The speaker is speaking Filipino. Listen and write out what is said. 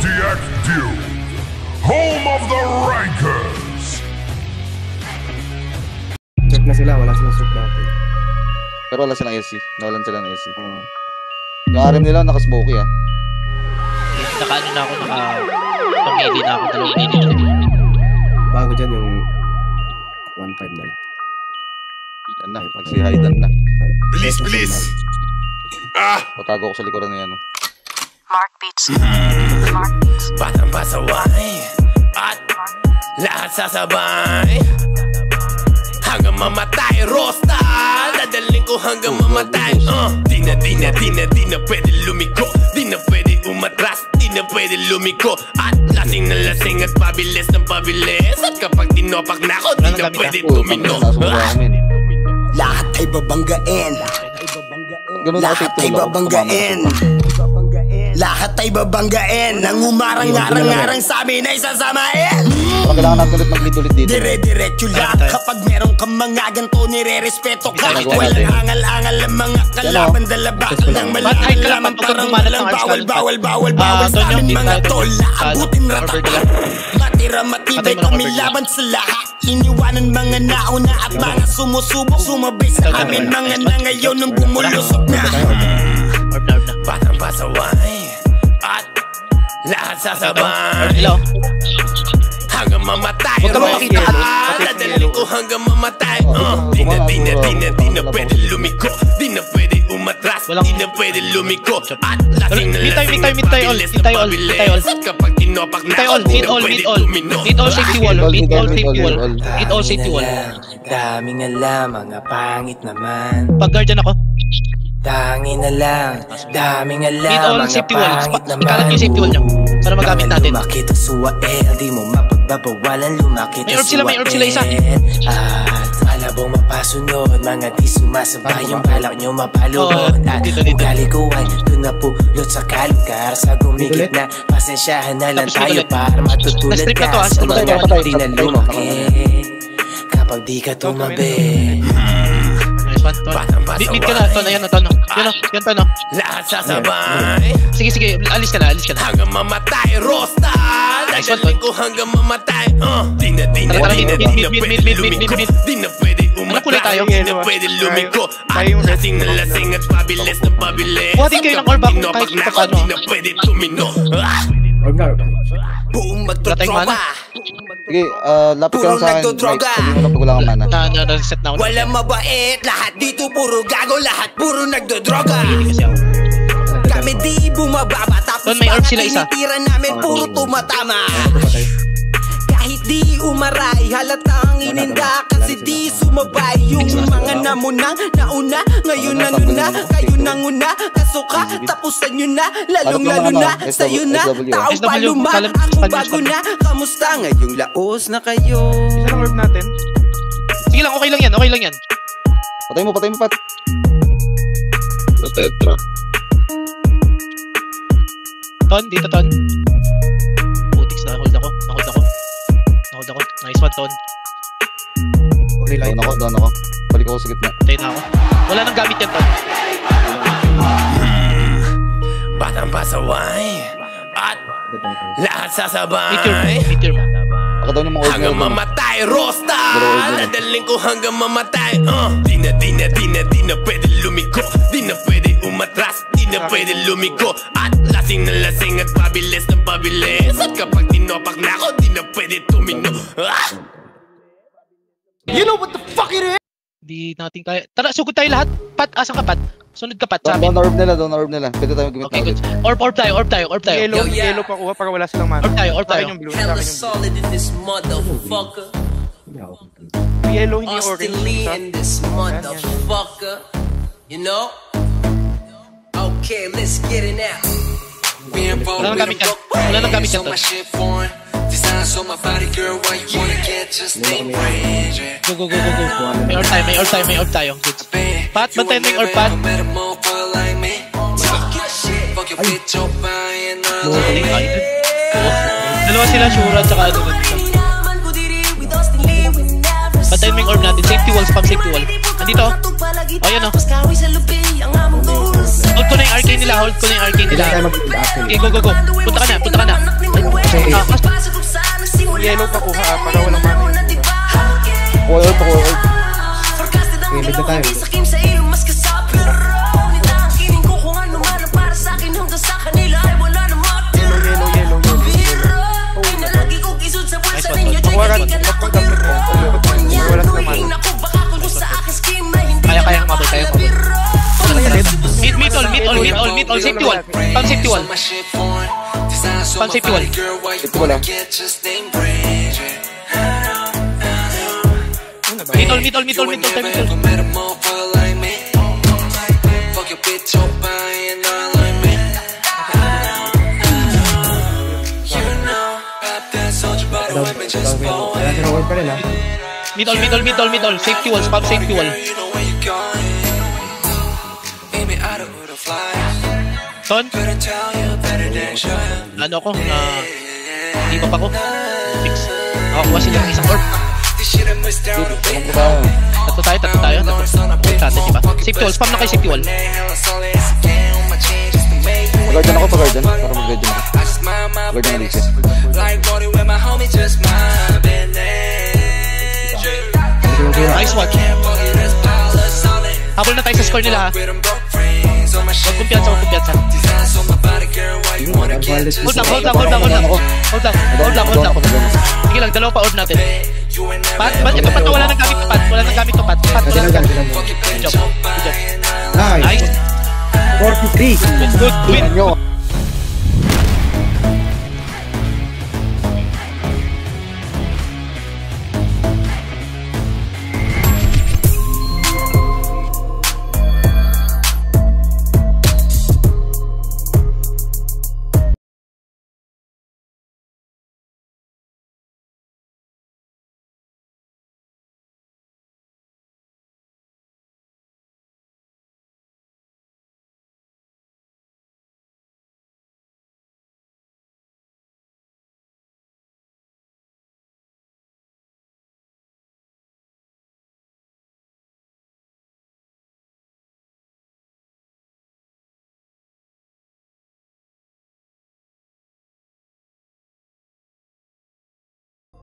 Zodiac Duel, home of the Rankers. Check na sila, wala silang suit natin. Pero wala silang SC. Nawalan sila ng SC. Yung RM nila naka-smoky ah. Naka-ano na ako, naka-pang-edit na ako, dalawang edit. Bago dyan yung 1.5 na lang. Yan na, magsi-hidean na. Bilis! Patago ko sa likuran niya, no? Mark Beats. Mark Beats. Batang pasaway at lahat sasabay hanggang mamatay. Rosta, dadaling ko hanggang mamatay. Di na pwede lumiko, di na pwede umatras, di na pwede lumiko. At lasing na lasing at pabilis ng pabilis. At kapag tinopak na ako, di na pwede tumino. Lahat ay babanggain. Lahat ay babanggain. Lahat ay babanggain. Nang umarang-arang-arang sa amin ay sasamain. Kailangan natin ulit mag-lead dito. Dire-diretso lang. Kapag meron kang mga ganito, nire-respeto ka. Walang angal-angal ang mga kalaban. Dalabak ng malalaman. Parang walang bawal sa amin mga tol. Abutin rata. Matira matibay kami laban sa lahat. Iniwanan mga nauna at mga sumusubok. Sumabay sa amin mga na ngayon nung bumulusok na. Batang pasaway at lahat sasabay hanggang mamatay. Rosta, dadaling ko hanggang mamatay. Di na pwede lumiko, di na pwede umatras, di na pwede lumiko. At lasing na lasing at pabilis na pabilis. At kapag tinopak na ako, di na pwede tumino. Need all safety wall, need all safety wall. Need all safety wall. Daming alam, mga pangit naman. Pag-guardian ako. Tangin na lang, daming alam, need all mga safety wall. pangit naman. Ikalat yung safety wall nyo para magamit natin. Lumakit ang suwael, di mo mapagbabawalan. Lumakit ang suwael. May orb sila isa. At malabong mapasunod, mga di sumasabay. Yung balak nyo mapalunod. At ugali ko ay doon na pulot sa kalugar. Sa gumigit na, pasensyahan na lang tayo para matutulad ka sa mga di na lumaki. Kapag di ka tumabi. Mid ka na, Ton, ayan, Ton. Yan, Ton. Lahat sasabay. Sige, alis ka na. Hanggang mamatay, Rosta. Dadaling ko hanggang mamatay. Di na pwede lumiko, di na pwede umatras, di na pwede lumiko. At lasing na lasing at pabilis na pabilis. Buhatin kayo ng orb ako kahit pa paano. Di na pwede tumino. Buong magdotropa. Sige, lapit ka lang sa akin. Sabihin mo na pag wala kang mana. Reset na ako. Walang mabait, lahat dito puro gago, lahat puro nagdodroga. Kami di bumababa, tapos mga tinitira namin puro tumatama. Kahit di umaray, halatang ininda kasi di sumabay. Yung mga namunang nauna, ngayon ano na, kayo nang una. Kasuka, tapusan nyo na, lalong-lalo na, sa'yo na. Tao paluma, ako bago na. Kamusta ngayong laos na kayo? Isa lang orb natin. Sige lang, okay lang yan. Patay mo, Pat. Tetra. Ton, dito, Ton. Putix na, hold ako. Nice one, Ton. Doon ako. Balik ako sa gitna. Tayo na ako. Wala nang gamit yan, Ton. Batang pasaway at lahat sasabay. Meteor mo. Pakadaw niyo mga orb hanggang nila. mamatay, Rosta. Dadaling ko hanggang mamatay. Di na pwede lumiko, di na pwede umatras, di na pwede lumiko. At lasing na lasing at pabilis ng pabilis. At kapag tinopak na ako, di na pwede tumino. You know what the fuck it is? Di natin kaya. Tara, sugod tayo lahat. Pat, asan ka, Pat? Sunod ka, Pat, sa amin. Doon orb nila. Pwede tayo mag-gimit Okay, good. Orb tayo. Yellow pa kuha para wala silang mana. Orb tayo. Yung blue. Hella solid in this motherfucker. Yellow hindi Austin orange. Lee in this motherfucker. You know? Okay, let's get it now. Wala nang gamit yan, Ton. Designs on my body, girl, why you wanna get just ain't range? Go. May orb tayo. Good. Pat, bantayan mo yung orb, Pat. Dalawa sila, Shura, tsaka ano dun. Bantayan mo yung orb natin. Safety wall, spam safety wall. Andito. Ayan o. Hold ko na yung arcane nila, hold ko na yung arcane Hindi nila. tayo mag-build actually. Okay, go, go, go. Punta ka na, punta ka na. Yellow pa kuha para walang mana. Hold, hold. Okay, build na tayo. Kaya kumabot, kaya kumabot. Mid all. Safety wall. Pump safety wall. Pump safety wall. Ito wala. Mid all. Kaya tinawag pa rin ha. Mid all. Safety wall, pump safety wall. Ton? Ano ako? Hindi pa ako. Fix. Nakakuha sila ng isang orb. Tatlo tayo. Natin, diba? Safety wall, spam na kayo safety wall. Mag-guardian ako, pag-guardian. Para mag-guardian ako. Guardian na Alicia. Nice watch. Habol na tayo sa score nila ha. Huwag kumpiyansa. Hold lang. Sige lang, dalawa pa orb natin. Pat, ito pat na wala nang gamit to pat. Wala nang gamit to pat. Good job. Nice. Nice. 43. Good win.